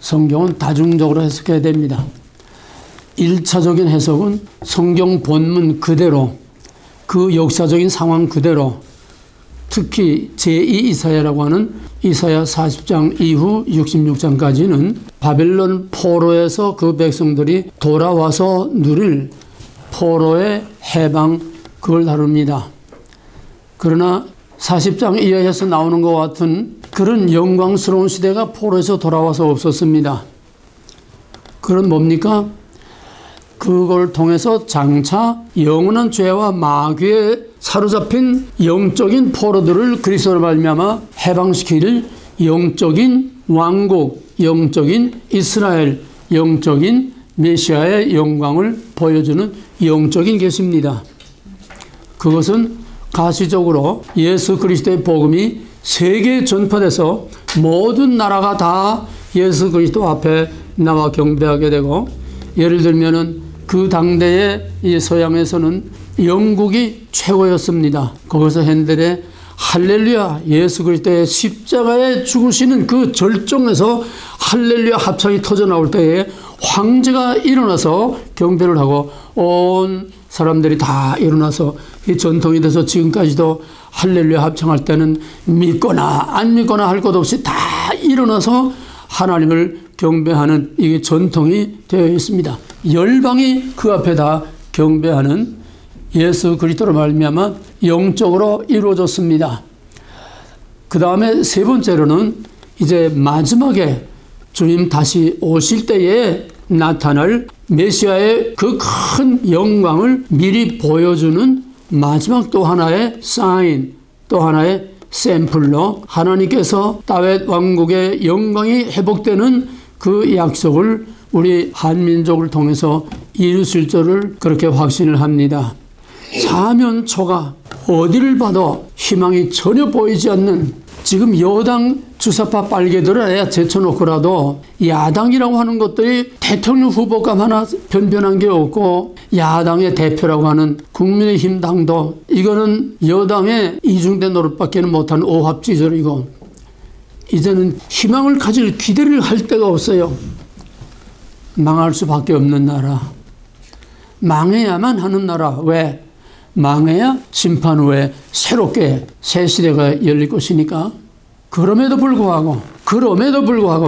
성경은 다중적으로 해석해야 됩니다. 1차적인 해석은 성경 본문 그대로, 그 역사적인 상황 그대로, 특히 제2 이사야라고 하는 이사야 40장 이후 66장까지는 바벨론 포로에서 그 백성들이 돌아와서 누릴 포로의 해방, 그걸 다룹니다. 그러나 40장 이하에서 나오는 것 같은 그런 영광스러운 시대가 포로에서 돌아와서 없었습니다. 그건 뭡니까? 그걸 통해서 장차 영원한 죄와 마귀에 사로잡힌 영적인 포로들을 그리스도로 말미암아 해방시킬 영적인 왕국, 영적인 이스라엘, 영적인 메시아의 영광을 보여주는 영적인 계시입니다. 그것은 가시적으로 예수 그리스도의 복음이 세계에 전파돼서 모든 나라가 다 예수 그리스도 앞에 나와 경배하게 되고, 예를 들면은 그 당대의 이 서양에서는 영국이 최고였습니다. 거기서 핸델의 할렐루야, 예수 그리스도의 십자가에 죽으시는 그 절정에서 할렐루야 합창이 터져 나올 때에 황제가 일어나서 경배를 하고 온 사람들이 다 일어나서 이 전통이 돼서 지금까지도 할렐루야 합창할 때는 믿거나 안 믿거나 할 것 없이 다 일어나서 하나님을 경배하는 이게 전통이 되어 있습니다. 열방이 그 앞에 다 경배하는 예수 그리스도로 말미암아 영적으로 이루어졌습니다. 그 다음에 세 번째로는 이제 마지막에 주님 다시 오실 때에 나타날 메시아의 그 큰 영광을 미리 보여주는 마지막 또 하나의 사인, 또 하나의 샘플로 하나님께서 다윗 왕국의 영광이 회복되는 그 약속을 우리 한민족을 통해서 이루실 줄을 그렇게 확신을 합니다. 사면초가 어디를 봐도 희망이 전혀 보이지 않는, 지금 여당 주사파 빨개들을 제쳐놓고라도 야당이라고 하는 것들이 대통령 후보감 하나 변변한 게 없고, 야당의 대표라고 하는 국민의힘 당도 이거는 여당의 이중대 노릇밖에 못하는 오합지졸이고, 이제는 희망을 가질 기대를 할 데가 없어요. 망할 수밖에 없는 나라, 망해야만 하는 나라. 왜? 망해야 심판 후에 새롭게 새 시대가 열릴 것이니까. 그럼에도 불구하고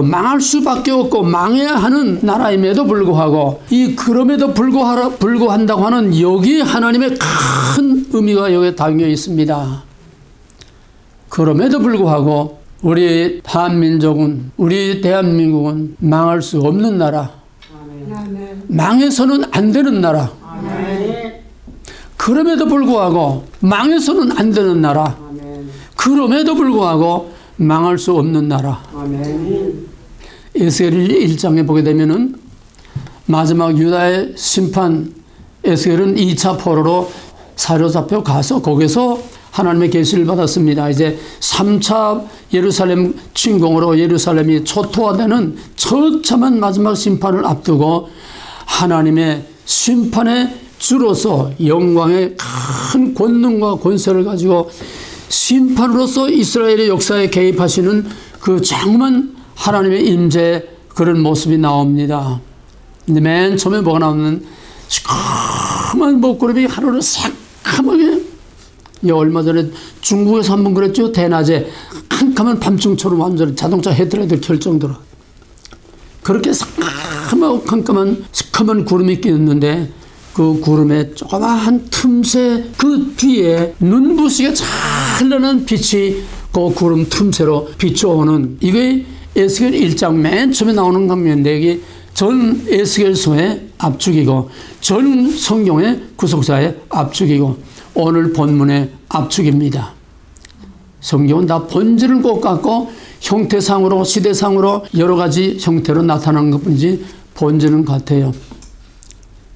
망할 수밖에 없고 망해야 하는 나라임에도 불구하고, 이 그럼에도 불구한다고 하는 여기 하나님의 큰 의미가 여기에 담겨 있습니다. 그럼에도 불구하고 우리 한민족은, 우리 대한민국은 망할 수 없는 나라, 망해서는 안 되는 나라, 그럼에도 불구하고 망해서는 안 되는 나라, 그럼에도 불구하고 망할 수 없는 나라. 에스겔 1장에 보게 되면은 마지막 유다의 심판, 에스겔은 2차 포로로 사로잡혀 가서 거기서 하나님의 계시를 받았습니다. 이제 3차 예루살렘 침공으로 예루살렘이 초토화되는 처참한 마지막 심판을 앞두고 하나님의 심판의 주로서 영광의 큰 권능과 권세를 가지고 심판으로서 이스라엘의 역사에 개입하시는 그 장엄한 하나님의 임재의 그런 모습이 나옵니다. 근데 맨 처음에 뭐가 나오는 시커먼 먹구름이 하루를 새까맣게, 얼마 전에 중국에서 한번 그랬죠. 대낮에 캄캄한 밤중처럼 완전히 자동차 헤드라이트를 켤 정도로 그렇게 새까맣고 캄캄한 시커먼 구름이 끼었는데, 그 구름의 조그마한 틈새 그 뒤에 눈부시게 찬란한 빛이 그 구름 틈새로 비춰오는, 이게 에스겔 1장 맨 처음에 나오는 장면인데, 이게 전 에스겔서의 압축이고 전 성경의 구속사의 압축이고 오늘 본문의 압축입니다. 성경은 다 본질은 똑같고 형태상으로 시대상으로 여러 가지 형태로 나타나는 것뿐이지 본질은 같아요.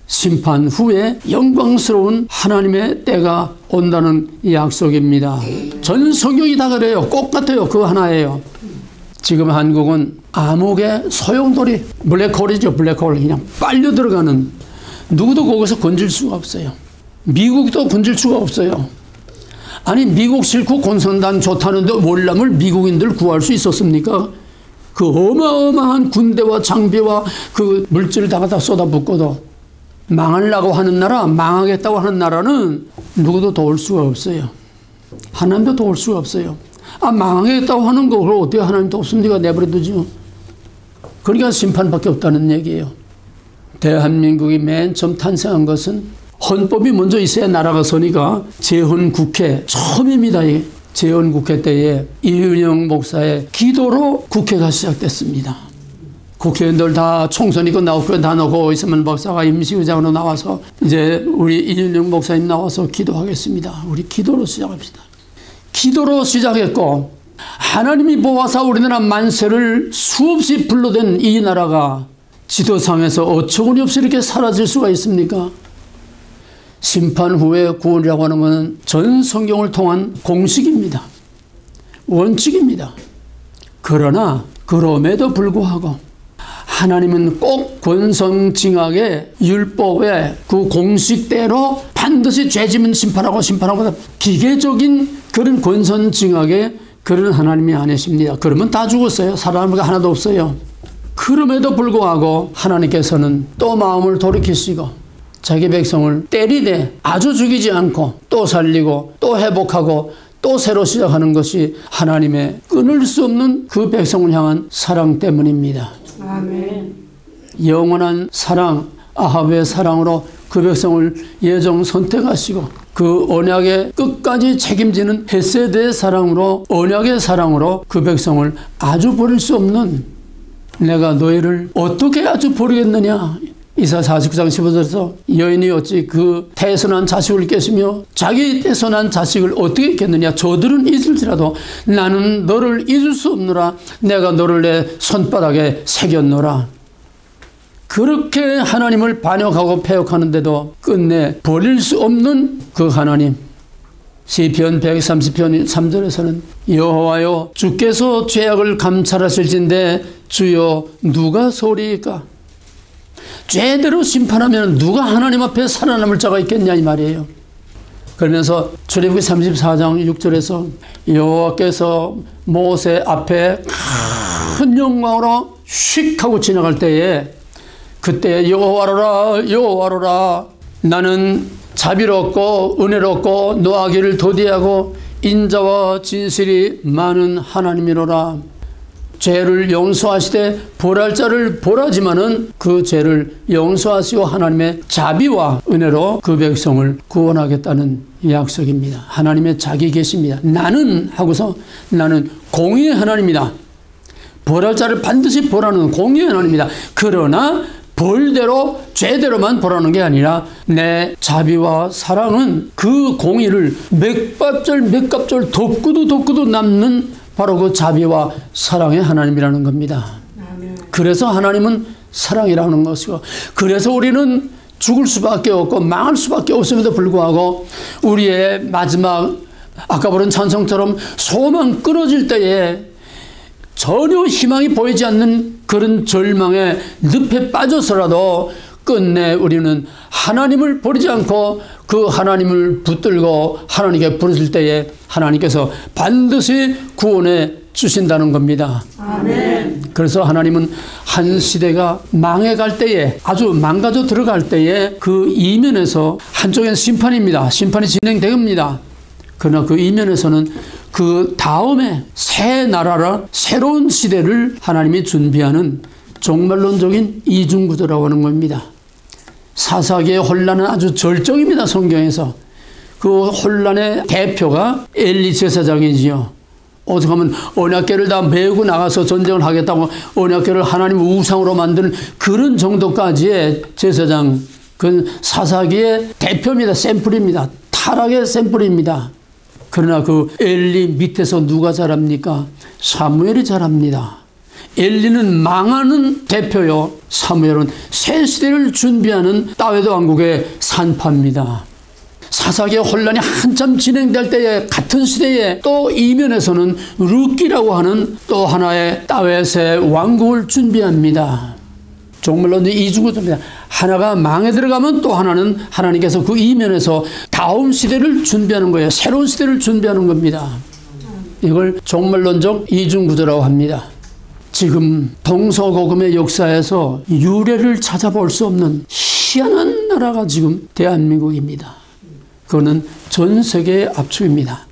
심판 후에 영광스러운 하나님의 때가 온다는 약속입니다. 전 성경이 다 그래요. 똑같아요. 그 하나예요. 지금 한국은 암흑의 소용돌이, 블랙홀이죠. 블랙홀. 그냥 빨려 들어가는, 누구도 거기서 건질 수가 없어요. 미국도 건질 수가 없어요. 아니, 미국 싫고 공산당 좋다는데 월남을 미국인들 구할 수 있었습니까? 그 어마어마한 군대와 장비와 그 물질을 다 갖다 쏟아붓고도 망하려고 하는 나라, 망하겠다고 하는 나라는 누구도 도울 수가 없어요. 하나님도 도울 수가 없어요. 아, 망하겠다고 하는 거 그걸 어떻게 하나님 돕습니까? 내버려두죠. 그러니까 심판밖에 없다는 얘기예요. 대한민국이 맨 처음 탄생한 것은 헌법이 먼저 있어야 나라가 서니까 재헌국회 처음입니다. 재헌국회 때에 이은영 목사의 기도로 국회가 시작됐습니다. 국회의원들 다 총선이고 나오고 다 넣고 있으면 목사가 임시의장으로 나와서 이제 우리 이은영 목사님 나와서 기도하겠습니다. 우리 기도로 시작합시다. 기도로 시작했고 하나님이 보아서 우리나라 만세를 수없이 불러댄 이 나라가 지도상에서 어처구니 없이 이렇게 사라질 수가 있습니까? 심판 후에 구원이라고 하는 것은 전 성경을 통한 공식입니다. 원칙입니다. 그러나 그럼에도 불구하고 하나님은 꼭 권성징악의 율법의 그 공식대로 반드시 죄지면 심판하고 기계적인 그런 권선징악의 그런 하나님이 아니십니다. 그러면 다 죽었어요. 살아남은 게 하나도 없어요. 그럼에도 불구하고 하나님께서는 또 마음을 돌이키시고 자기 백성을 때리되 아주 죽이지 않고 또 살리고 또 회복하고 또 새로 시작하는 것이 하나님의 끊을 수 없는 그 백성을 향한 사랑 때문입니다. 아멘. 영원한 사랑, 아합의 사랑으로 그 백성을 예정 선택하시고 그 언약의 끝까지 책임지는 헤세드의 사랑으로, 언약의 사랑으로 그 백성을 아주 버릴 수 없는, 내가 너희를 어떻게 아주 버리겠느냐. 이사 49장 15절에서 여인이 어찌 그 태선한 자식을 깼으며 자기 태선한 자식을 어떻게 깼느냐. 저들은 잊을지라도 나는 너를 잊을 수 없노라. 내가 너를 내 손바닥에 새겼노라. 그렇게 하나님을 반역하고 패역하는데도 끝내 버릴 수 없는 그 하나님. 시편 130편 3절에서는 여호와여 주께서 죄악을 감찰하실진데 주여 누가 소리이까. 죄대로 심판하면 누가 하나님 앞에 살아남을 자가 있겠냐 이 말이에요. 그러면서 출애굽기 34장 6절에서 여호와께서 모세 앞에 큰 영광으로 휙 하고 지나갈 때에 그때 여호와로라 여호와로라 나는 자비롭고 은혜롭고 노하기를 도대하고 인자와 진실이 많은 하나님이로라. 죄를 용서하시되 벌할 자를 벌하지만은 그 죄를 용서하시고 하나님의 자비와 은혜로 그 백성을 구원하겠다는 약속입니다. 하나님의 자기 계십니다. 나는 하고서 나는 공의의 하나님이다. 벌할 자를 반드시 벌하는 공의의 하나님이다. 그러나 벌대로 죄대로만 벌하는 게 아니라 내 자비와 사랑은 그 공의를 몇 갑절 덮고도 남는 바로 그 자비와 사랑의 하나님이라는 겁니다. 그래서 하나님은 사랑이라는 것이고, 그래서 우리는 죽을 수밖에 없고 망할 수밖에 없음에도 불구하고 우리의 마지막 아까 부른 찬송처럼 소망 끊어질 때에 전혀 희망이 보이지 않는 그런 절망의 늪에 빠져서라도 끝내 우리는 하나님을 버리지 않고 그 하나님을 붙들고 하나님께 부르실 때에 하나님께서 반드시 구원해 주신다는 겁니다. 아멘. 그래서 하나님은 한 시대가 망해갈 때에, 아주 망가져 들어갈 때에 그 이면에서 한쪽엔 심판입니다. 심판이 진행됩니다. 그러나 그 이면에서는 그 다음에 새 나라라 새로운 시대를 하나님이 준비하는 종말론적인 이중구조라고 하는 겁니다. 사사기의 혼란은 아주 절정입니다. 성경에서. 그 혼란의 대표가 엘리 제사장이지요. 어떻게 하면 언약궤를 다 메우고 나가서 전쟁을 하겠다고 언약궤를 하나님 우상으로 만드는 그런 정도까지의 제사장, 그 사사기의 대표입니다. 샘플입니다. 타락의 샘플입니다. 그러나 그 엘리 밑에서 누가 자랍니까? 사무엘이 자랍니다. 엘리는 망하는 대표요, 사무엘은 새 시대를 준비하는 다윗 왕국의 산파입니다. 사사기의 혼란이 한참 진행될 때에 같은 시대에 또 이면에서는 룻기라고 하는 또 하나의 다윗의 왕국을 준비합니다. 정말로 이중구조입니다. 하나가 망에 들어가면 또 하나는 하나님께서 그 이면에서 다음 시대를 준비하는 거예요. 새로운 시대를 준비하는 겁니다. 이걸 종말론적 이중구조라고 합니다. 지금 동서고금의 역사에서 유래를 찾아볼 수 없는 희한한 나라가 지금 대한민국입니다. 그거는 전 세계의 압축입니다.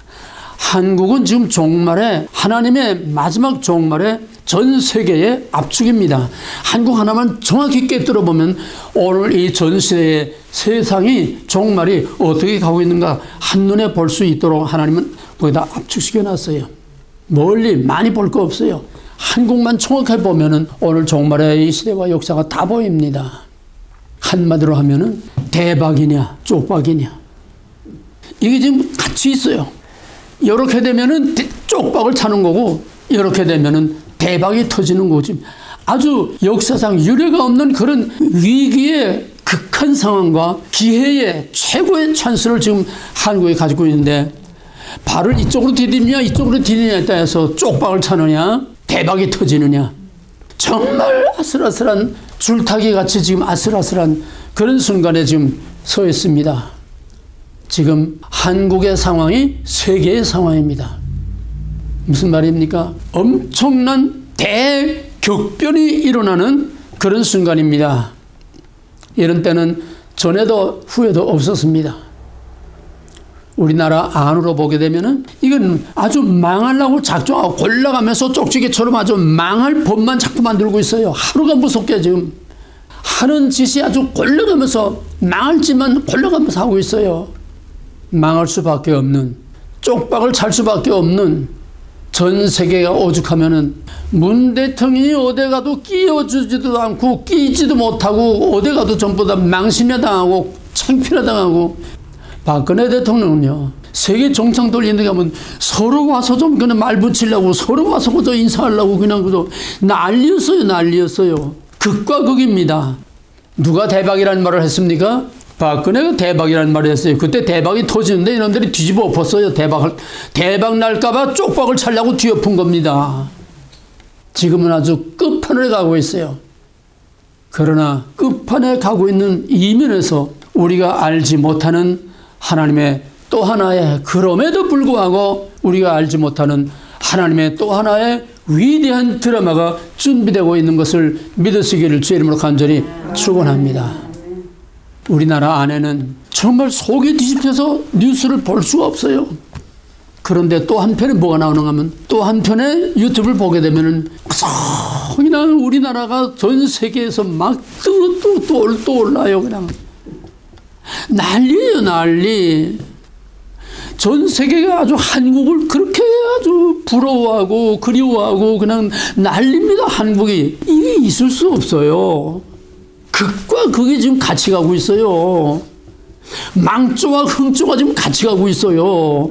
한국은 지금 종말에, 하나님의 마지막 종말에 전 세계의 압축입니다. 한국 하나만 정확히 꿰뚫어보면 오늘 이 전 세계의 세상이 종말이 어떻게 가고 있는가 한눈에 볼 수 있도록 하나님은 거기다 압축시켜 놨어요. 멀리 많이 볼 거 없어요. 한국만 정확하게 보면은 오늘 종말의 이 시대와 역사가 다 보입니다. 한마디로 하면은 대박이냐 쪽박이냐 이게 지금 같이 있어요. 이렇게 되면은 쪽박을 차는 거고 이렇게 되면은 대박이 터지는 거지. 아주 역사상 유례가 없는 그런 위기의 극한 상황과 기회의 최고의 찬스를 지금 한국이 가지고 있는데 발을 이쪽으로 디디느냐 이쪽으로 디디느냐에 따라서 쪽박을 차느냐 대박이 터지느냐 정말 아슬아슬한 줄타기 같이 지금 아슬아슬한 그런 순간에 지금 서 있습니다. 지금 한국의 상황이 세계의 상황입니다. 무슨 말입니까? 엄청난 대격변이 일어나는 그런 순간입니다. 이런 때는 전에도 후에도 없었습니다. 우리나라 안으로 보게 되면은 이건 아주 망하려고 작정하고 골라가면서 쪽지게처럼 아주 망할 법만 자꾸 만들고 있어요. 하루가 무섭게 지금 하는 짓이 아주 골라가면서 망할 짓만 골라가면서 하고 있어요. 망할 수밖에 없는, 쪽박을 찰 수밖에 없는 전 세계가 오죽하면은 문 대통령이 어디 가도 끼워주지도 않고 끼지도 못하고 어디 가도 전부 다 망신에 당하고 창피에 당하고 박근혜 대통령은요 세계 정상 돌리는 데 가면 서로 와서 좀 그냥 말 붙이려고 서로 와서 그저 인사하려고 그냥 그저 난리였어요. 극과 극입니다. 누가 대박이라는 말을 했습니까? 박근혜가 대박이라는 말을 했어요. 그때 대박이 터지는데 이놈들이 뒤집어 엎었어요. 대박 날까봐 쪽박을 차려고 뒤엎은 겁니다. 지금은 아주 끝판에 가고 있어요. 그러나 끝판에 가고 있는 이면에서 우리가 알지 못하는 하나님의 또 하나의, 그럼에도 불구하고 우리가 알지 못하는 하나님의 또 하나의 위대한 드라마가 준비되고 있는 것을 믿으시기를 주의 이름으로 간절히 축원합니다. 우리나라 안에는 정말 속이 뒤집혀서 뉴스를 볼 수가 없어요. 그런데 또 한편에 뭐가 나오는가 하면 또 한편에 유튜브를 보게 되면은 그냥 우리나라가 전 세계에서 막 또 올라요. 그냥 난리예요, 난리. 전 세계가 아주 한국을 그렇게 아주 부러워하고 그리워하고 그냥 난립니다. 한국이. 이게 있을 수 없어요. 극과 극이 지금 같이 가고 있어요. 망조와 흥조가 지금 같이 가고 있어요.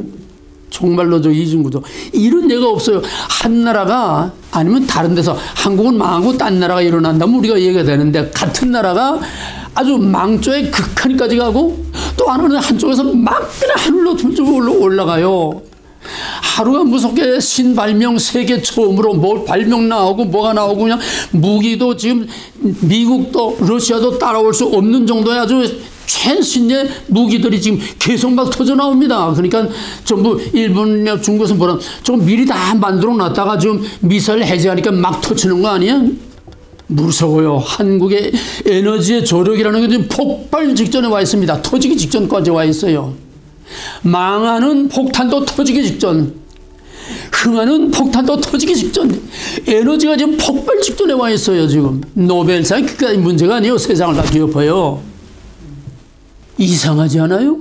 정말로 저 이중구조. 이런 예가 없어요. 한 나라가 아니면 다른 데서 한국은 망하고 딴 나라가 일어난다면 우리가 이해가 되는데 같은 나라가 아주 망조의 극한까지 가고 또 하나는 한쪽에서 막 그냥 하늘로 둘쭉 올라가요. 하루가 무섭게 신발명 세계 처음으로 뭐 발명 나오고 뭐가 나오고 그냥 무기도 지금 미국도 러시아도 따라올 수 없는 정도의 아주 최신의 무기들이 지금 계속 막 터져 나옵니다. 그러니까 전부 일본이나 중국에서 뭐라 좀 미리 다 만들어 놨다가 지금 미사일 해제하니까 막 터치는 거 아니야? 무서워요. 한국의 에너지의 조력이라는 게 지금 폭발 직전에 와 있습니다. 터지기 직전까지 와 있어요. 망하는 폭탄도 터지기 직전, 흥하는 폭탄도 터지기 직전, 에너지가 지금 폭발 직전에 와 있어요. 지금 노벨상 그까지 문제가 아니에요. 세상을 다 뒤엎어요. 이상하지 않아요?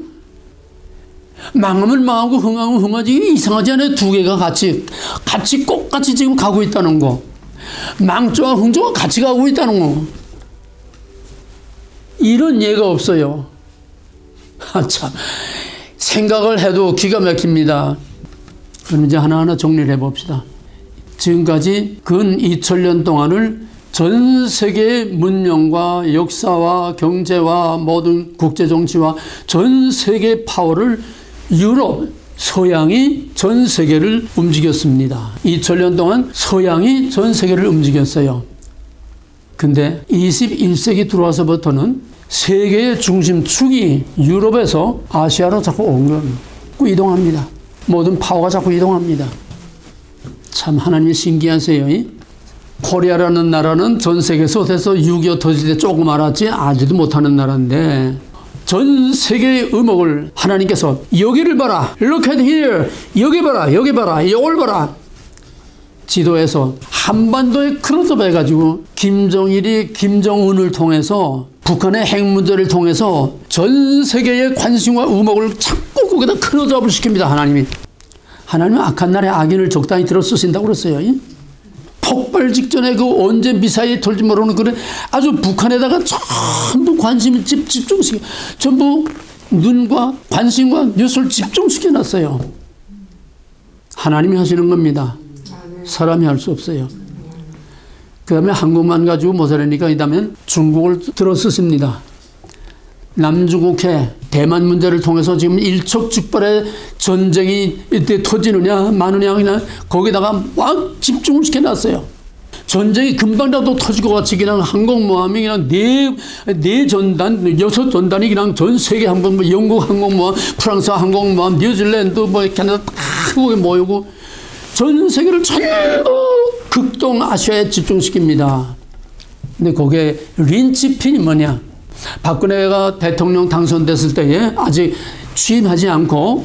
망하면 망하고 흥하면 흥하지. 이상하지 않아요? 두 개가 같이 똑같이 지금 가고 있다는 거. 망조와 흥조가 같이 가고 있다는 거. 이런 예가 없어요. 참 생각을 해도 기가 막힙니다. 그럼 이제 하나하나 정리를 해봅시다. 지금까지 근 2000년 동안을 전 세계의 문명과 역사와 경제와 모든 국제 정치와 전 세계 파워를 유럽, 서양이 전 세계를 움직였습니다. 2000년 동안 서양이 전 세계를 움직였어요. 근데 21세기 들어와서부터는 세계의 중심축이 유럽에서 아시아로 자꾸 이동합니다. 모든 파워가 자꾸 이동합니다. 참 하나님이 신기하세요. 코리아라는 나라는 전 세계에서 어때서 6.25 터질 때 조금 알았지 알지도 못하는 나라인데 전 세계의 음악을 하나님께서 여기를 봐라. Look at here. 여기 봐라. 여기 봐라. 이걸 봐라. 지도에서 한반도에 클로즈업 해가지고 김정일이 김정은을 통해서 북한의 핵 문제를 통해서 전 세계의 관심과 음악을 자꾸 거기다 클로즈업을 시킵니다. 하나님이. 하나님은 악한 날에 악인을 적당히 들어 쓰신다고 그랬어요. 폭발 직전에 그 언제 미사일이 돌지 모르는 그런 아주 북한에다가 전부 관심을 집중시켜 전부 눈과 관심과 뉴스를 집중시켜 놨어요. 하나님이 하시는 겁니다. 사람이 할 수 없어요. 그 다음에 한국만 가지고 모자라니까 이 다음에 중국을 들어 쓰십니다. 남중국해 대만 문제를 통해서 지금 일촉즉발의 전쟁이 이때 터지느냐 마느냐 그냥 거기다가 막 집중을 시켜놨어요. 전쟁이 금방이라도 터질 것 같이 그냥 항공모함이 그냥 네 전단 6전단이 그냥 전 세계 항공 영국 항공모함 프랑스 항공모함 뉴질랜드 뭐 캐나다 다 거기 모이고 전 세계를 전부 극동 아시아에 집중시킵니다. 근데 거기에 린치핀이 뭐냐? 박근혜가 대통령 당선됐을 때에 아직 취임하지 않고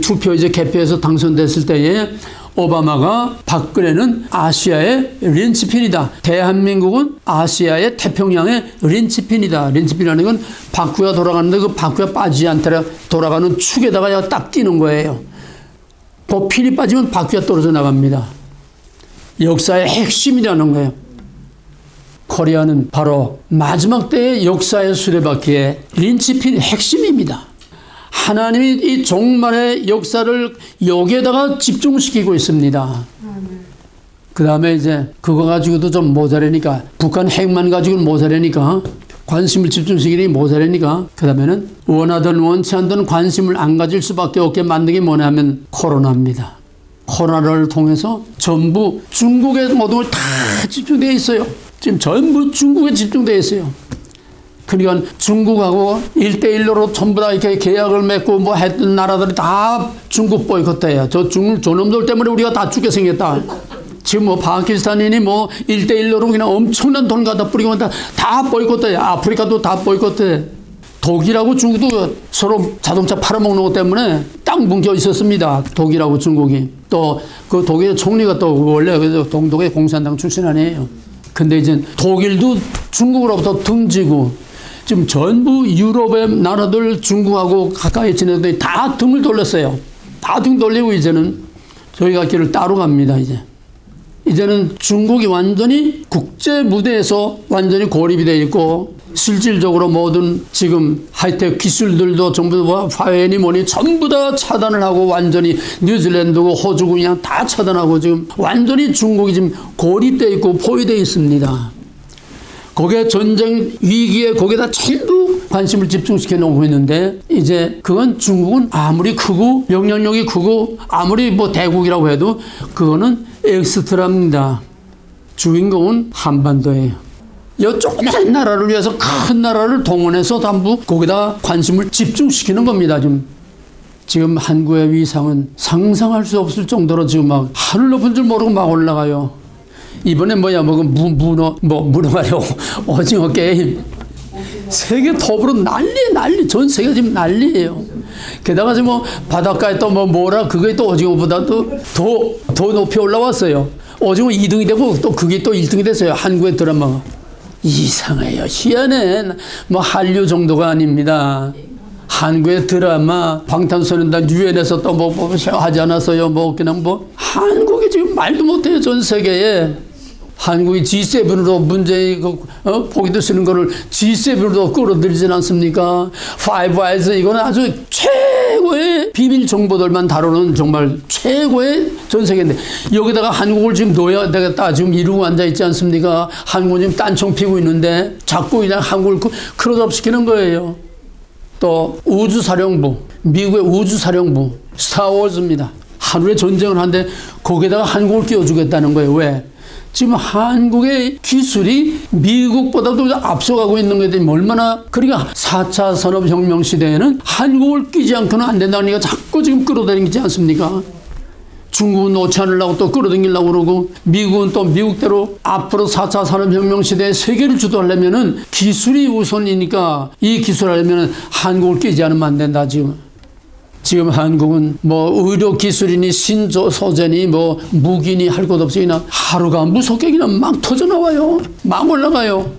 투표 이제 개표해서 당선됐을 때에 오바마가 박근혜는 아시아의 린치핀이다. 대한민국은 아시아의 태평양의 린치핀이다. 린치핀이라는 건 바퀴가 돌아가는데 그 바퀴가 빠지지 않도록 돌아가는 축에다가 딱 끼는 거예요. 그 핀이 빠지면 바퀴가 떨어져 나갑니다. 역사의 핵심이라는 거예요. 코리아는 바로 마지막 때의 역사의 수레바퀴의 린치핀 핵심입니다. 하나님이 이 종말의 역사를 여기에다가 집중시키고 있습니다. 그 다음에 이제 그거 가지고도 좀 모자라니까 북한 핵만 가지고는 모자라니까 관심을 집중시키니 모자라니까 그 다음에는 원하든 원치 않든 관심을 안 가질 수밖에 없게 만든 게 뭐냐면 코로나입니다. 코로나를 통해서 전부 중국의 모든 걸 다 집중되어 있어요. 지금 전부 중국에 집중되어 있어요. 그러니까 중국하고 1대1로 전부 다 이렇게 계약을 맺고 뭐 했던 나라들이 다 중국 보이콧해요. 저놈들 때문에 우리가 다 죽게 생겼다. 지금 뭐 파키스탄이니 뭐 1대1로 그냥 엄청난 돈 갖다 뿌리고 다 보이콧해요. 아프리카도 다 보이콧해. 독일하고 중국도 서로 자동차 팔아먹는 것 때문에 딱 뭉쳐 있었습니다. 독일하고 중국이. 또 그 독일의 총리가 또 원래 동독의 공산당 출신 아니에요. 근데 이제 독일도 중국으로부터 등지고 지금 전부 유럽의 나라들 중국하고 가까이 지내더니 다 등을 돌렸어요. 다 등 돌리고 이제는 저희가 길을 따로 갑니다. 이제는 중국이 완전히 국제 무대에서 완전히 고립이 되어 있고 실질적으로 모든 지금 하이텍 기술들도 전부 화웨이니 뭐니 전부 다 차단을 하고 완전히 뉴질랜드고 호주고 그냥 다 차단하고 지금 완전히 중국이 지금 고립되어 있고 포위되어 있습니다. 거기에 전쟁 위기에 거기다 전부 관심을 집중시켜 놓고 있는데 이제 그건 중국은 아무리 크고 영향력이 크고 아무리 뭐 대국이라고 해도 그거는 엑스트라입니다. 주인공은 한반도예요. 이 조그만 나라를 위해서 큰 나라를 동원해서 전부 거기다 관심을 집중시키는 겁니다. 지금 한국의 위상은 상상할 수 없을 정도로 지금 막 하늘 높은 줄 모르고 막 올라가요. 이번에 문어가 아니고 오징어 게임. 세계 톱으로 난리. 전 세계 지금 난리예요. 게다가 지금 바닷가에 또 뭐라 그게 또 오징어보다 더 높이 올라왔어요. 오징어 2등이 되고 또 그게 또 1등이 됐어요. 한국의 드라마가. 이상해요. 희한해. 한류 정도가 아닙니다. 한국의 드라마, 방탄소년단 유엔에서 또 하지 않았어요. 한국이 지금 말도 못해요. 전 세계에. 한국이 G7으로 문재인 보기도 쓰는 거를 G7으로 끌어들이진 않습니까? 파이브 아이즈 이거는 아주 최고 최고의 비밀 정보들만 다루는 정말 최고의 전 세계인데 여기다가 한국을 지금 놓아야 되겠다 지금 이러고 앉아있지 않습니까? 한국은 지금 딴청 피고 있는데 자꾸 그냥 한국을 클로즈업시키는 거예요. 또 우주사령부, 미국의 우주사령부 스타워즈입니다. 하루에 전쟁을 하는데 거기다가 한국을 끼워주겠다는 거예요. 왜? 지금 한국의 기술이 미국보다도 앞서가고 있는 거에 대해 얼마나 그러니까 4차 산업혁명 시대에는 한국을 끼지 않고는 안 된다니까 자꾸 지금 끌어들이지 않습니까? 중국은 놓지 않으려고 또 끌어당기려고 그러고 미국은 또 미국대로 앞으로 4차 산업혁명 시대에 세계를 주도하려면은 기술이 우선이니까 이 기술을 하려면은 한국을 끼지 않으면 안 된다 지금 한국은 뭐 의료 기술이니 신조 소재니 뭐 무기니 할 것 없이 그냥 하루가 무섭게 그냥 막 터져 나와요. 막 올라가요.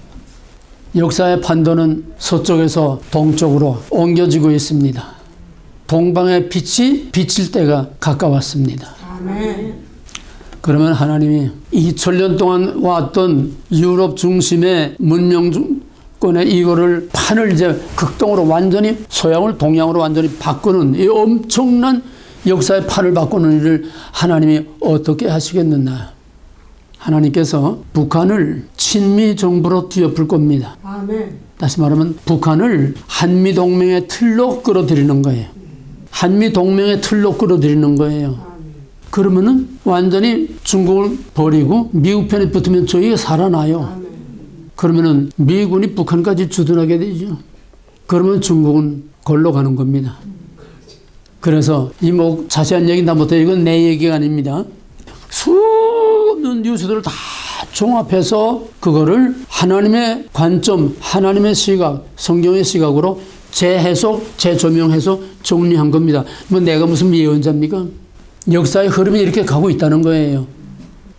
역사의 판도는 서쪽에서 동쪽으로 옮겨지고 있습니다. 동방의 빛이 비칠 때가 가까웠습니다. 아멘. 그러면 하나님이 2000년 동안 왔던 유럽 중심의 문명권의 이거를 판을 이제 극동으로 완전히 서양을 동양으로 완전히 바꾸는 이 엄청난 역사의 판을 바꾸는 일을 하나님이 어떻게 하시겠느냐. 하나님께서 북한을 친미 정부로 뒤엎을 겁니다. 아멘. 다시 말하면 북한을 한미동맹의 틀로 끌어들이는 거예요. 한미동맹의 틀로 끌어들이는 거예요. 그러면은 완전히 중국을 버리고 미국 편에 붙으면 저희가 살아나요. 그러면은 미군이 북한까지 주둔하게 되죠. 그러면 중국은 골로 가는 겁니다. 그래서 이 뭐 자세한 얘기는 다 못해요. 이건 내 얘기가 아닙니다. 수없는 뉴스들을 다 종합해서 그거를 하나님의 관점, 하나님의 시각, 성경의 시각으로 재해석, 재조명해서 정리한 겁니다. 뭐 내가 무슨 예언자입니까? 역사의 흐름이 이렇게 가고 있다는 거예요.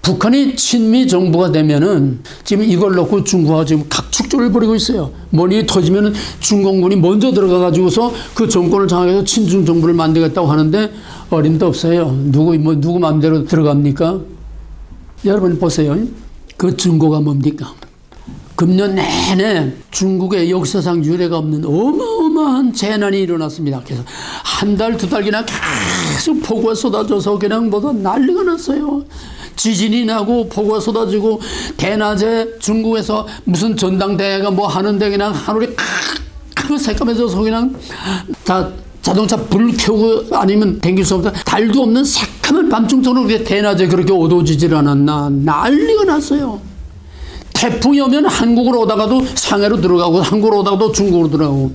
북한이 친미 정부가 되면은 지금 이걸 놓고 중국하고 지금 각축조를 벌이고 있어요. 머리 터지면은 중공군이 먼저 들어가가지고서 그 정권을 장악해서 친중 정부를 만들겠다고 하는데 어림도 없어요. 누구 마음대로 들어갑니까? 여러분 보세요. 그 증거가 뭡니까? 금년 내내 중국의 역사상 유례가 없는 어마어마한 재난이 일어났습니다. 그래서 한 달, 두 달 그냥 계속 폭우가 쏟아져서 그냥 뭐다 난리가 났어요. 지진이 나고 폭우가 쏟아지고 대낮에 중국에서 무슨 전당대회가 뭐 하는데 그냥 하늘이 새까매져서 그냥 다 자동차 불 켜고 아니면 댕길 수 없다. 달도 없는 새까만 밤중처럼 그렇게 대낮에 그렇게 어두워지질 않았나. 난리가 났어요. 태풍이 오면 한국으로 오다가도 상해로 들어가고 한국으로 오다가도 중국으로 들어가고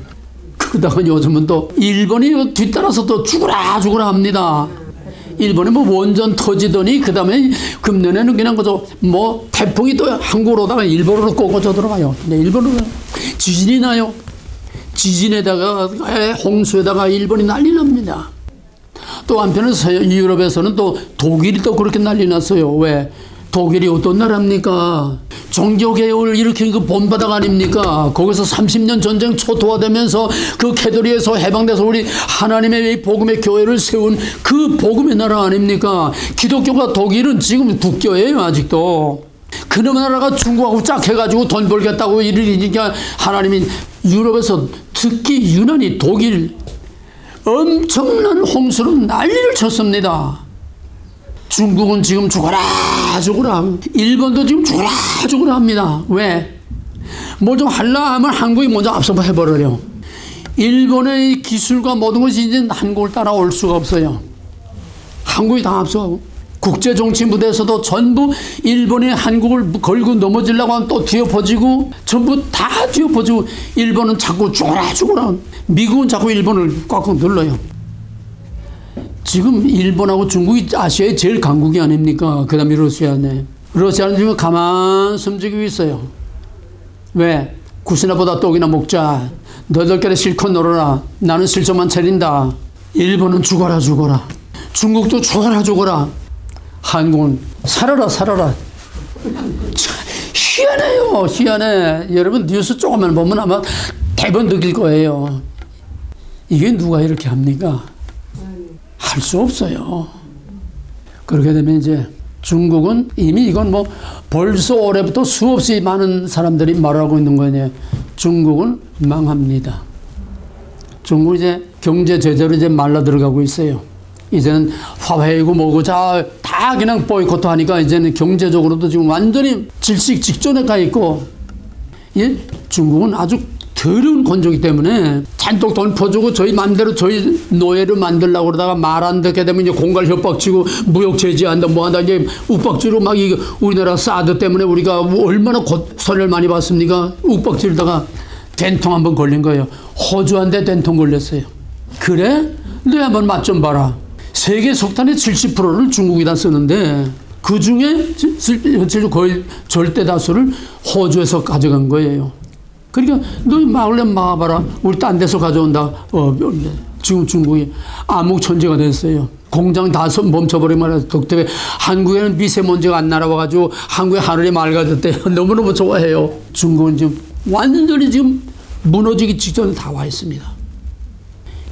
그러다가 요즘은 또 일본이 뒤따라서 또 죽으라 합니다. 일본이 뭐 원전 터지더니 그 다음에 금년에는 그냥 그저 뭐 태풍이 또 한국으로 오다가 일본으로 꺾어져 들어가요. 근데 일본으로 지진이 나요. 지진에다가 홍수에다가 일본이 난리 납니다. 또 한편은 유럽에서는 또 독일이 또 그렇게 난리 났어요. 왜? 독일이 어떤 나라입니까? 종교개혁을 일으킨 그 본바닥 아닙니까? 거기서 30년 전쟁 초토화되면서 그 캐도리에서 해방돼서 우리 하나님의 복음의 교회를 세운 그 복음의 나라 아닙니까? 기독교가 독일은 지금 국교예요 아직도. 그놈의 나라가 중국하고 짝해가지고 돈 벌겠다고 이러니까 하나님이 유럽에서 특히 유난히 독일 엄청난 홍수로 난리를 쳤습니다. 중국은 지금 죽어라 일본도 지금 죽어라 합니다. 왜? 뭘 좀 하려 하면 한국이 먼저 앞서 해버려요. 일본의 기술과 모든 것이 이제 한국을 따라올 수가 없어요. 한국이 다 앞서가고 국제정치 무대에서도 전부 일본이 한국을 걸고 넘어지려고 하면 또 뒤엎어지고 전부 다 뒤엎어지고 일본은 자꾸 죽어라 미국은 자꾸 일본을 꽉꽉 눌러요. 지금 일본하고 중국이 아시아의 제일 강국이 아닙니까? 그 다음에 러시아네. 러시아는 지금 가만 숨지고 있어요. 왜? 구시나보다 떡이나 먹자. 너희들끼리 실컷 놀아라. 나는 실적만 차린다. 일본은 죽어라. 중국도 죽어라. 한국은 살아라. 희한해. 여러분 뉴스 조금만 보면 아마 대번 느낄 거예요. 이게 누가 이렇게 합니까? 할 수 없어요. 그렇게 되면 이제 중국은 이미 이건 뭐 벌써 올해부터 수없이 많은 사람들이 말하고 있는 거냐. 중국은 망합니다. 중국이 이제 경제 제재로 이제 말라 들어가고 있어요. 이제는 화웨이고 뭐고 다 그냥 보이콧 하니까 이제는 경제적으로도 지금 완전히 질식 직전에 가 있고, 예? 중국은 아주 더러운 건조기 때문에 잔뜩 돈 퍼주고 저희 맘대로 저희 노예를 만들려고 그러다가 말 안 듣게 되면 이제 공갈 협박치고 무역 제재한다 뭐 한다 이제 욱박지로 막 이거 우리나라 사드 때문에 우리가 얼마나 손해를 많이 봤습니까? 욱박지르다가 된통 한번 걸린 거예요. 호주한테 된통 걸렸어요. 그래? 너 한번 맛 좀 봐라. 세계 석탄의 70%를 중국이다 쓰는데 그 중에 거의 절대 다수를 호주에서 가져간 거예요. 그러니까 너 막을래 막아봐라. 우리 딴 데서 가져온다. 지금 중국이 암흑천재가 됐어요. 공장 다 멈춰버리면 덕택에 한국에는 미세먼지가 안 날아와가지고 한국의 하늘이 맑아졌대요. 너무너무 좋아해요. 중국은 지금 완전히 지금 무너지기 직전에 다 와 있습니다.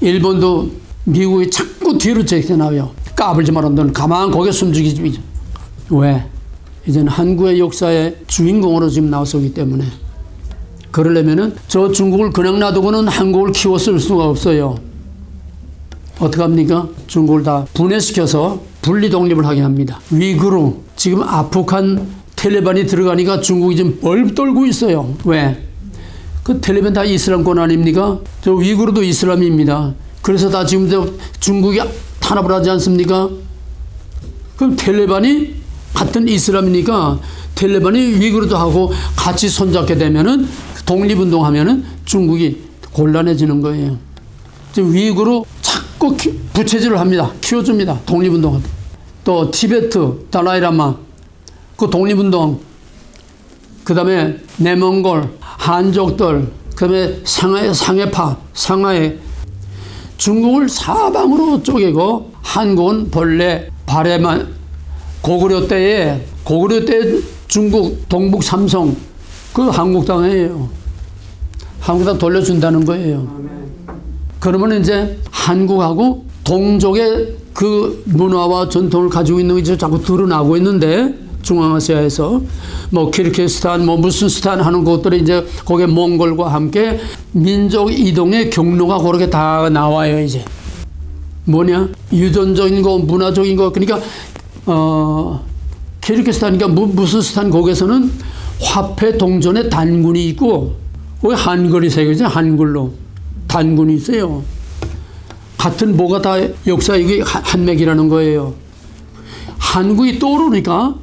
일본도 미국이 자꾸 뒤로 제껴나와요. 까불지 마라. 너는 가만 거기에 숨죽이지. 왜? 이제는 한국의 역사의 주인공으로 지금 나서기 때문에. 그러려면은 저 중국을 그냥 놔두고는 한국을 키워 쓸 수가 없어요. 어떡합니까? 중국을 다 분해시켜서 분리 독립을 하게 합니다. 위구르, 지금 아프간 텔레반이 들어가니까 중국이 지금 벌 떨고 있어요. 왜? 그 텔레반 다 이슬람권 아닙니까? 저 위구르도 이슬람입니다. 그래서 다 지금 중국이 탄압을 하지 않습니까? 그럼 텔레반이 같은 이슬람이니까 텔레반이 위구르도 하고 같이 손잡게 되면은 독립운동하면은 중국이 곤란해지는 거예요. 지금 위구르 자꾸 부채질을 합니다. 키워줍니다. 독립운동. 또 티베트 달라이라마 그 독립운동. 그 다음에 내몽골 한족들. 그 다음에 상해파 상하이. 중국을 사방으로 쪼개고 한국은 본래 발해만 고구려 때 중국 동북 삼성 그 한국당이에요. 한국당 돌려준다는 거예요. 그러면 이제 한국하고 동족의 그 문화와 전통을 가지고 있는 게 자꾸 드러나고 있는데 중앙아시아에서 뭐 키르기스탄 뭐 무슨 스탄 하는 것들이 이제 거기에 몽골과 함께 민족 이동의 경로가 그렇게 다 나와요. 이제 뭐냐 유전적인 거 문화적인 거 그러니까 키르기스탄이니까 무슨 스탄 거기에서는 화폐 동전에 단군이 있고 거기 한글이 새겨져 한글로 단군이 있어요. 같은 뭐가 다 역사 이게 한맥이라는 거예요. 한국이 떠오르니까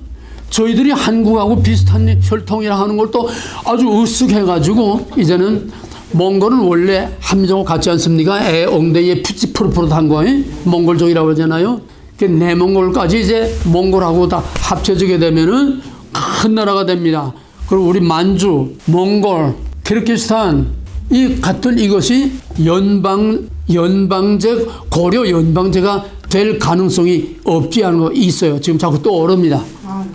저희들이 한국하고 비슷한 혈통이라 하는 걸 또 아주 으쓱해가지고 이제는 몽골은 원래 한민족과 같지 않습니까? 엉덩이에 푸릇푸릇한 거 몽골족이라고 하잖아요. 내몽골까지 이제 몽골하고 다 합쳐지게 되면은 큰 나라가 됩니다. 그리고 우리 만주, 몽골, 키르기스탄 이 같은 이것이 연방제 고려 연방제가 될 가능성이 없지 않은 거 있어요. 지금 자꾸 떠오릅니다.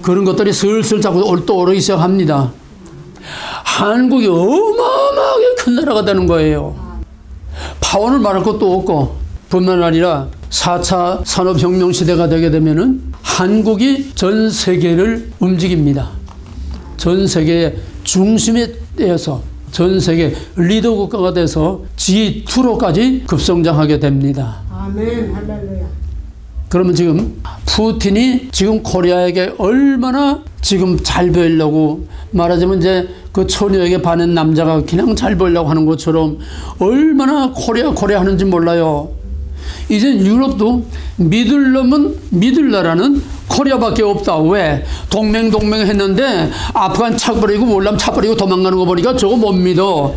그런 것들이 슬슬 자꾸 떠오르기 시작합니다. 한국이 어마어마하게 큰 나라가 되는 거예요. 파원을 말할 것도 없고 뿐만 아니라 4차 산업혁명 시대가 되게 되면은 한국이 전 세계를 움직입니다. 전 세계의 중심에 떼어서 전 세계 리더 국가가 돼서 G2로까지 급성장하게 됩니다. 아멘, 할렐루야. 그러면 지금 푸틴이 지금 코리아에게 얼마나 지금 잘 보이려고 말하자면 이제 그 처녀에게 반한 남자가 그냥 잘 보이려고 하는 것처럼 얼마나 코리아 하는지 몰라요. 이제 유럽도 믿을 놈은 믿을 나라는 코리아밖에 없다. 왜? 동맹 했는데 아프간 차버리고 월남 차버리고 도망가는 거 보니까 저거 못 믿어.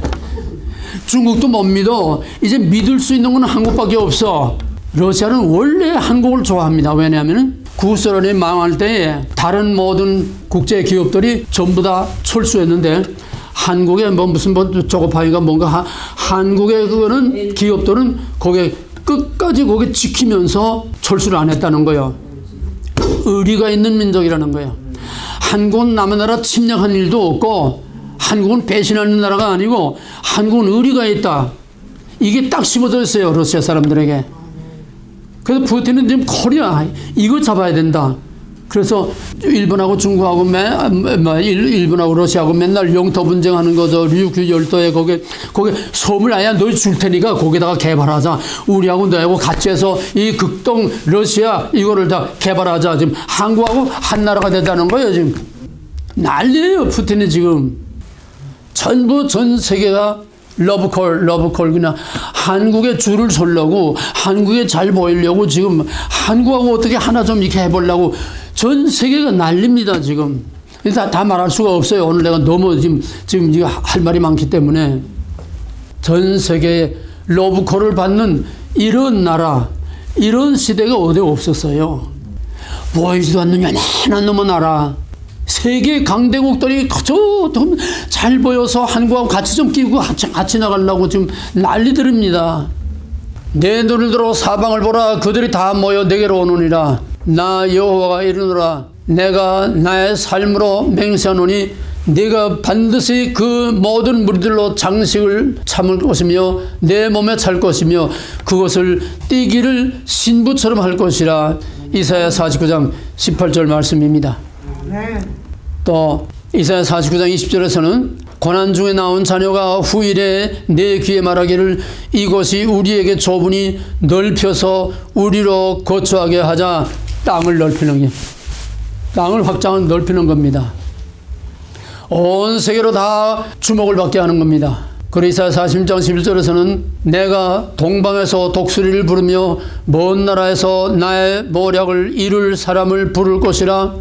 중국도 못 믿어. 이제 믿을 수 있는 건 한국밖에 없어. 러시아는 원래 한국을 좋아합니다. 왜냐하면 구소련이 망할 때에 다른 모든 국제 기업들이 전부 다 철수했는데 한국에 뭐 무슨 조급하기가 뭔가 한국의 그거는 기업들은 거기에 끝까지 거기 지키면서 철수를 안 했다는 거예요. 의리가 있는 민족이라는 거예요. 한국은 남의 나라 침략한 일도 없고 한국은 배신하는 나라가 아니고 한국은 의리가 있다. 이게 딱 심어져 있어요. 러시아 사람들에게. 그래서 푸틴은 지금 코리아 이거 잡아야 된다. 그래서 일본하고 중국하고 일본하고 러시아하고 맨날 영토 분쟁하는 거죠. 류규 열도에 거기 섬을 아예 너희 줄 테니까 거기다가 개발하자. 우리하고 너하고 같이 해서 이 극동 러시아 이거를 다 개발하자. 지금 한국하고 한 나라가 되자는 거예요. 지금 난리예요. 푸틴이 지금 전부 전 세계가 러브콜 그냥 한국에 줄을 서려고 한국에 잘 보이려고 지금 한국하고 어떻게 하나 좀 이렇게 해보려고 전 세계가 난립니다. 지금 다 말할 수가 없어요. 오늘 내가 너무 지금 이거 할 말이 많기 때문에 전 세계에 러브콜을 받는 이런 나라 이런 시대가 어디 없었어요. 보이지도 않는 연연한 놈의 나라 세계 강대국들이 그저 잘 보여서 한국하고 같이 좀 끼고 같이 나가려고 지금 난리들입니다. 내 눈을 들어 사방을 보라. 그들이 다 모여 내게로 오느니라. 나 여호와가 이르노라. 내가 나의 삶으로 맹세하노니 네가 반드시 그 모든 무리들로 장식을 참을 것이며 내 몸에 찰 것이며 그것을 띠기를 신부처럼 할 것이라. 이사야 49장 18절 말씀입니다. 또 이사야 49장 20절에서는 고난 중에 나온 자녀가 후일에 내 귀에 말하기를 이곳이 우리에게 좁으니 넓혀서 우리로 거처하게 하자. 땅을 넓히는 게 땅을 확장을 넓히는 겁니다. 온 세계로 다 주목을 받게 하는 겁니다. 그리고 이사야 40장 11절에서는 내가 동방에서 독수리를 부르며 먼 나라에서 나의 모략을 이룰 사람을 부를 것이라.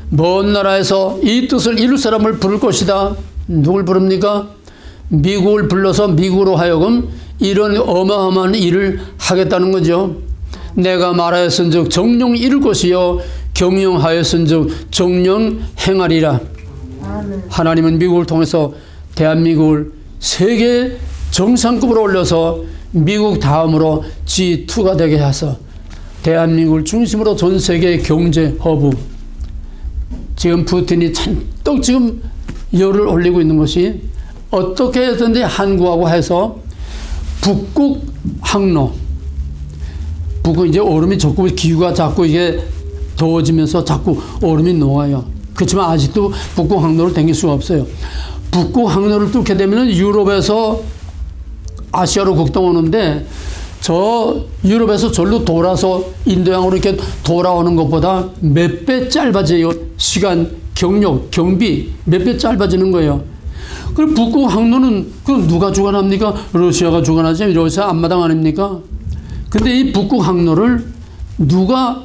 먼 나라에서 이 뜻을 이룰 사람을 부를 것이다. 누굴 부릅니까? 미국을 불러서 미국으로 하여금 이런 어마어마한 일을 하겠다는 거죠. 내가 말하였은즉 정령 이룰 것이요 경영하였은즉 정령 행하리라. 하나님은 미국을 통해서 대한민국을 세계 정상급으로 올려서 미국 다음으로 G2가 되게 해서 대한민국을 중심으로 전 세계 경제 허브. 지금 푸틴이 잔뜩 지금 열을 올리고 있는 것이 어떻게 해서든지 한국하고 해서 북극 항로, 북극 이제 얼음이 자꾸 기후가 자꾸 이게 더워지면서 자꾸 얼음이 녹아요. 그렇지만 아직도 북극 항로를 당길 수가 없어요. 북극 항로를 뚫게 되면 유럽에서 아시아로 극동오는데 저 유럽에서 절로 돌아서 인도양으로 이렇게 돌아오는 것보다 몇 배 짧아져요. 시간, 경력, 경비 몇 배 짧아지는 거예요. 그럼 북극 항로는 그럼 누가 주관합니까? 러시아가 주관하지. 러시아 앞마당 아닙니까? 근데 이 북극 항로를 누가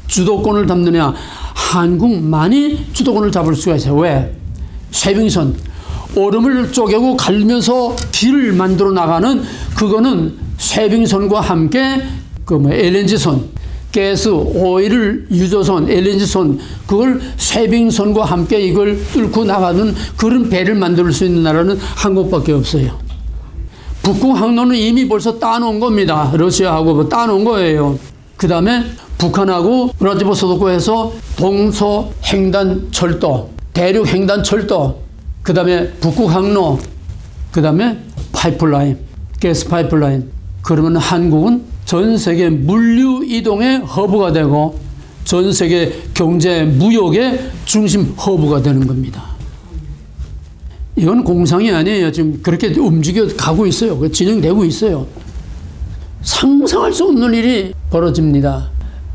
주도권을 잡느냐? 한국만이 주도권을 잡을 수가 있어요. 왜? 쇄빙선, 얼음을 쪼개고 갈면서 길을 만들어 나가는 그거는 쇄빙선과 함께 LNG선, 가스, 오일을 유조선, LNG선 그걸 쇄빙선과 함께 이걸 뚫고 나가는 그런 배를 만들 수 있는 나라는 한국밖에 없어요. 북극 항로는 이미 벌써 따놓은 겁니다. 러시아하고 따놓은 거예요. 그 다음에 북한하고 브라지보스토크에서 동서횡단철도, 대륙횡단철도, 그 다음에 북극 항로, 그 다음에 파이프라인, 가스 파이프라인. 그러면 한국은 전 세계 물류 이동의 허브가 되고 전 세계 경제 무역의 중심 허브가 되는 겁니다. 이건 공상이 아니에요. 지금 그렇게 움직여 가고 있어요. 진행되고 있어요. 상상할 수 없는 일이 벌어집니다.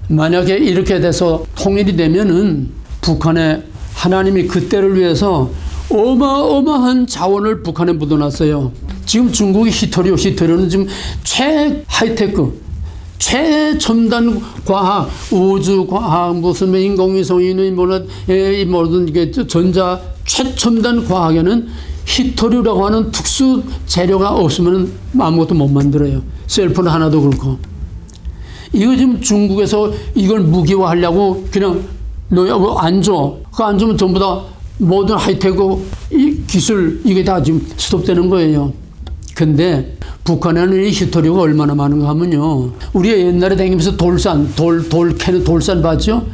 만약에 이렇게 돼서 통일이 되면은 북한에 하나님이 그때를 위해서 어마어마한 자원을 북한에 묻어놨어요. 지금 중국이 히토리오는 지금 최하이테크, 최첨단 과학, 우주과학, 무슨 인공위성이니 모든 이게 전자 최첨단 과학에는 히토리오라고 하는 특수 재료가 없으면 아무것도 못 만들어요. 셀폰 하나도 그렇고. 이거 지금 중국에서 이걸 무기화하려고 그냥 너 안 줘. 그거 안 주면 전부 다 모든 하이테크 이 기술 이게 다 지금 스톱되는 거예요. 근데 북한에는 이 히토리오가 얼마나 많은가 하면요. 우리가 옛날에 다니면서 캐는 돌산 봤죠?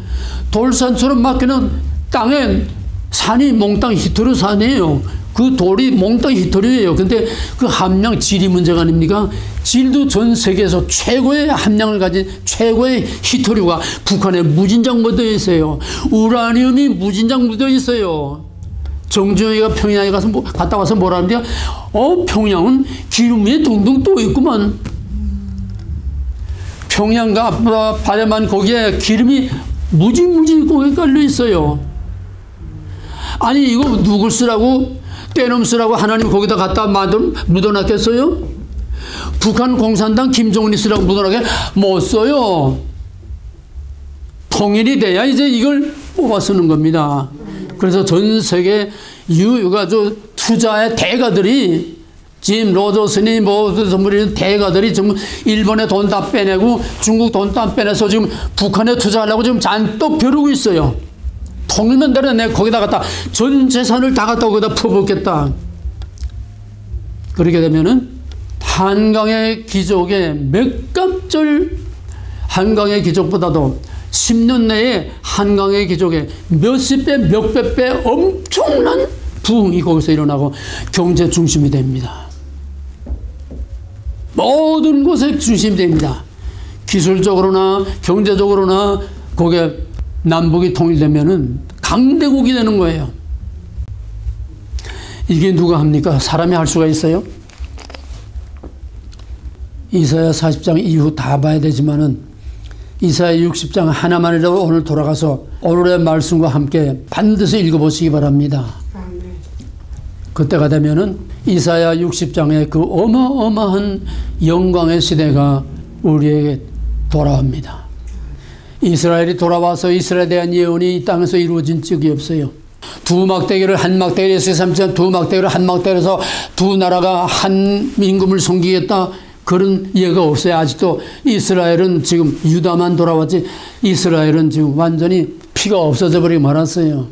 돌산처럼 막 그냥 땅에 산이 몽땅 히토리오 산이에요. 그 돌이 몽땅 희토류예요. 근데 그 함량 질이 문제가 아닙니까? 질도 전 세계에서 최고의 함량을 가진 최고의 희토류가 북한에 무진장 묻어 있어요. 우라늄이 무진장 묻어 있어요. 정주영이가 평양에 가서 갔다 와서 뭐라 합니까? 평양은 기름 위에 둥둥 떠 있구만. 평양과 앞으로 바다만 거기에 기름이 무지무지 거기에 깔려 있어요. 아니 이거 누굴 쓰라고 떼놈 쓰라고 하나님 거기다 갖다 묻어놨겠어요? 북한 공산당 김정은이 쓰라고 묻어놨게 못 써요. 통일이 돼야 이제 이걸 뽑아 쓰는 겁니다. 그래서 전 세계 유가족 투자의 대가들이 짐 로저스니 이런 대가들이 지금 일본에 돈 다 빼내고 중국 돈 다 빼내서 지금 북한에 투자하려고 지금 잔뜩 벼르고 있어요. 통일만 되면 내가 거기다 갖다 전 재산을 다 갖다 거기다 퍼붓겠다. 그렇게 되면은 한강의 기적의 몇갑절 한강의 기적보다도 10년 내에 한강의 기적의 몇십 배, 몇백 배 엄청난 부흥이 거기서 일어나고 경제 중심이 됩니다. 모든 곳의 중심이 됩니다. 기술적으로나 경제적으로나 거기에 남북이 통일되면은 강대국이 되는 거예요. 이게 누가 합니까? 사람이 할 수가 있어요? 이사야 40장 이후 다 봐야 되지만은 이사야 60장 하나만이라도 오늘 돌아가서 오늘의 말씀과 함께 반드시 읽어보시기 바랍니다. 그때가 되면은 이사야 60장의 그 어마어마한 영광의 시대가 우리에게 돌아옵니다. 이스라엘이 돌아와서 이스라엘에 대한 예언이 이 땅에서 이루어진 적이 없어요. 두 막대기를 한 막대기에서 두 막대기를 한 막대기에서 두 나라가 한 임금을 섬기겠다. 그런 예가 없어요. 아직도 이스라엘은 지금 유다만 돌아왔지 이스라엘은 지금 완전히 피가 없어져 버리고 말았어요.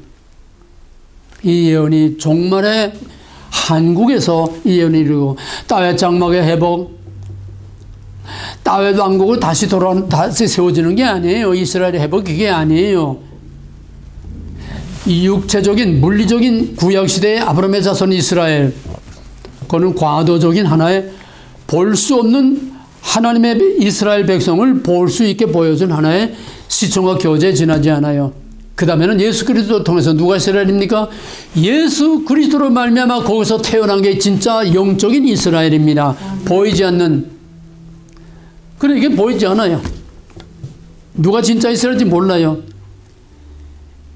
이 예언이 종말에 한국에서 이 예언이 이루고 다윗 장막의 회복, 다윗 왕국을 다시 세워지는 게 아니에요. 이스라엘의 회복 그게 아니에요. 이 육체적인 물리적인 구약시대의 아브라함의 자손 이스라엘, 그거는 과도적인 하나의 볼 수 없는 하나님의 이스라엘 백성을 볼 수 있게 보여준 하나의 시청과 교제에 지나지 않아요. 그 다음에는 예수 그리스도를 통해서 누가 이스라엘입니까? 예수 그리스도로 말미암아 거기서 태어난 게 진짜 영적인 이스라엘입니다. 보이지 않는. 그래 이게 보이지 않아요. 누가 진짜 이스라엘인지 몰라요.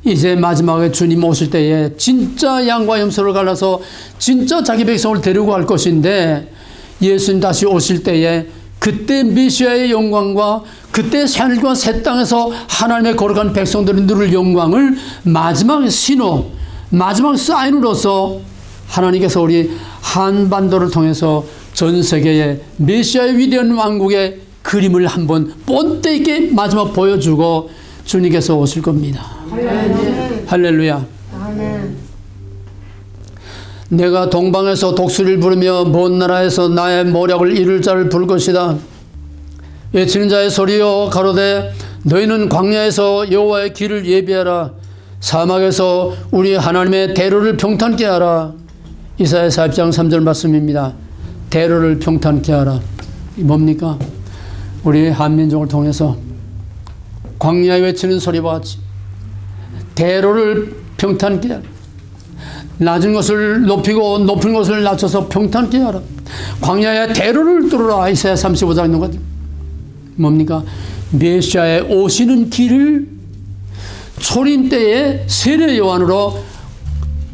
이제 마지막에 주님 오실 때에 진짜 양과 염소를 갈라서 진짜 자기 백성을 데리고 갈 것인데 예수님 다시 오실 때에 그때 메시아의 영광과 그때 하늘과 새 땅에서 하나님의 거룩한 백성들이 누릴 영광을 마지막 신호, 마지막 사인으로서 하나님께서 우리 한반도를 통해서 전 세계에 메시아의 위대한 왕국의 그림을 한번 본때 있게 마지막 보여주고 주님께서 오실 겁니다. 할렐루야. 내가 동방에서 독수리를 부르며 먼 나라에서 나의 모략을 이룰 자를 부를 것이다. 외치는 자의 소리여 가로되 너희는 광야에서 여호와의 길을 예비하라. 사막에서 우리 하나님의 대로를 평탄케 하라. 이사야 40장 3절 말씀입니다. 대로를 평탄케 하라. 뭡니까? 우리 한민족을 통해서 광야에 외치는 소리와 같이 대로를 평탄케 하라. 낮은 것을 높이고 높은 것을 낮춰서 평탄케 하라. 광야의 대로를 뚫으라. 이사야 35장 있는 것 뭡니까? 메시아의 오시는 길을 초림 때에 세례 요한으로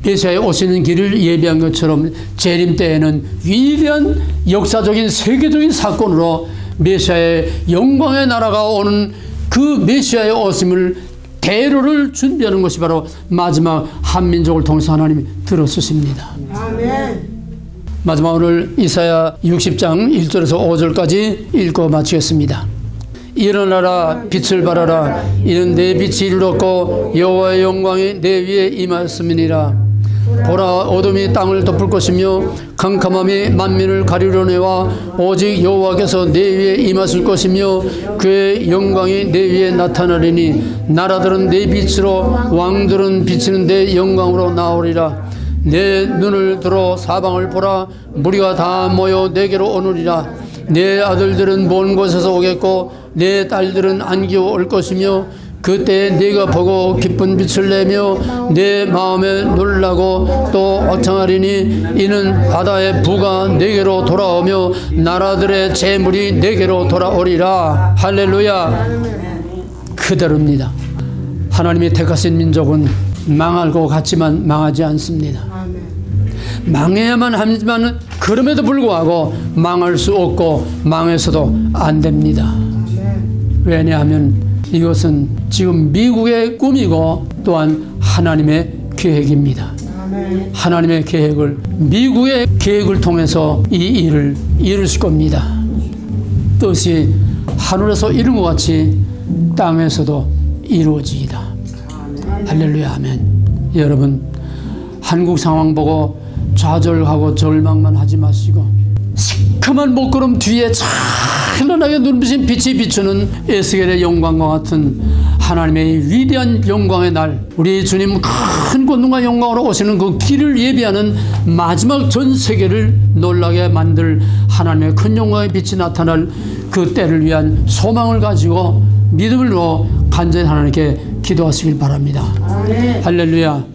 메시아의 오시는 길을 예비한 것처럼 재림 때에는 위대한 역사적인 세계적인 사건으로 메시아의 영광의 나라가 오는 그 메시아의 오심을 대로를 준비하는 것이 바로 마지막 한민족을 통해서 하나님이 들어쓰십니다. 아멘. 마지막 오늘 이사야 60장 1절에서 5절까지 읽고 마치겠습니다. 일어나라 빛을 발하라. 이는 내 빛이 이르렀고 여호와의 영광이 내 위에 임하였음이니라. 보라 어둠이 땅을 덮을 것이며 캄캄함이 만민을 가리려내와 오직 여호와께서 내 위에 임하실 것이며 그의 영광이 내 위에 나타나리니 나라들은 내 빛으로 왕들은 비치는 내 영광으로 나오리라. 내 눈을 들어 사방을 보라. 무리가 다 모여 내게로 오느리라. 내 아들들은 먼 곳에서 오겠고 내 딸들은 안기어 올 것이며 그때 네가 보고 기쁜 빛을 내며 내 마음에 놀라고 또 어창하리니 이는 바다의 부가 내게로 돌아오며 나라들의 재물이 내게로 돌아오리라. 할렐루야. 그대로입니다. 하나님이 택하신 민족은 망할 것 같지만 망하지 않습니다. 망해야만 하지만 그럼에도 불구하고 망할 수 없고 망해서도 안 됩니다. 왜냐하면 이것은 지금 미국의 꿈이고 또한 하나님의 계획입니다. 하나님의 계획을, 미국의 계획을 통해서 이 일을 이루실 겁니다. 뜻이 하늘에서 이룬 것 같이 땅에서도 이루어지이다. 할렐루야. 아멘. 여러분, 한국 상황 보고 좌절하고 절망만 하지 마시고 시커먼 목구름 뒤에 찬란하게 눈부신 빛이 비추는 에스겔의 영광과 같은 하나님의 위대한 영광의 날, 우리 주님 큰 권능과 영광으로 오시는 그 길을 예비하는 마지막 전 세계를 놀라게 만들 하나님의 큰 영광의 빛이 나타날 그 때를 위한 소망을 가지고 믿음으로 간절히 하나님께 기도하시길 바랍니다. 할렐루야.